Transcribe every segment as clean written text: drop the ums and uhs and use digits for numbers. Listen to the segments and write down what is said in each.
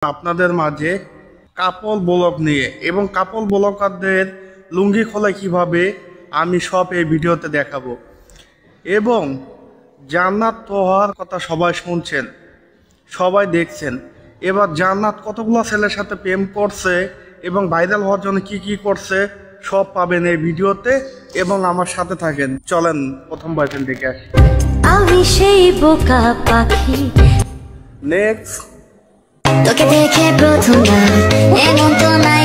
আপনাদের মাঝে কাপল ব্লগ নিয়ে এবং কাপল ব্লগারদের লুঙ্গি খোলা কিভাবে আমি সব এই ভিডিওতে দেখাবো। এবং জান্নাত তোহার কথা সবাই শুনছেন, সবাই দেখছেন। এবার জান্নাত কতগুলো ছেলের সাথে প্রেম করছে এবং ভাইরাল হওয়ার জন্য কি কি করছে সব পাবেন এই ভিডিওতে এবং আমার সাথে থাকেন। চলেন প্রথম বয়ফ্রেন্ড দেখে আসি। আমি সেই বোকা পাখি নেক্সট। তোকে দেখে প্রথমবার এমন তো নাই।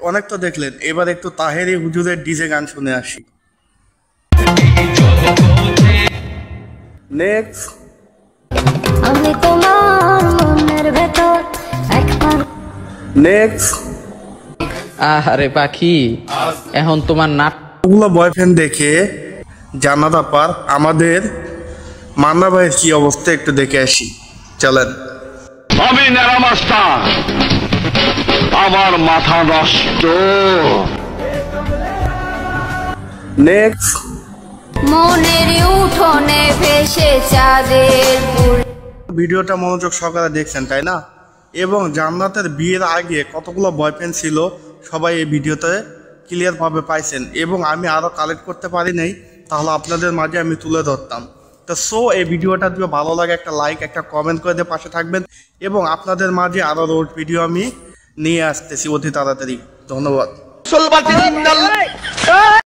অনেক তো দেখলেন, এবার একটু তাহেরি হুজুরের ডিজে গান শুনে আসি। নেক্সট। আমি তোমার মনের ভেতর একবার। নেক্সট। আরে পাখি, এখন তোমার ওগুলো বয়ফ্রেন্ড দেখে জান্নাত আপার আমাদের মান্না ভাইয়ের কি অবস্থা একটু দেখে আসি। চলেন। আমি নেড়া মাস্টার, আমার মাথা নষ্ট। নেক্সট। মনের উঠোনে ভেসে চাঁদের ভিডিওটা মনোযোগ সহকারে দেখছেন তাই না? এবং জান্নাতের বিয়ের আগে কতগুলো বয়ফ্রেন্ড ছিল সবাই এই ভিডিওতে ক্লিয়ার ভাবে পাইছেন এবং আমি আরো কালেক্ট করতে পারি নাই, তাহলে আপনাদের মাঝে আমি তুলে ধরতাম। তো এই ভিডিওটা যদি ভালো লাগে একটা লাইক একটা কমেন্ট করে দিয়ে পাশে থাকবেন এবং আপনাদের মাঝে আরো রোড ভিডিও আমি নিয়ে আসতেছি অতি তাড়াতাড়ি। ধন্যবাদ।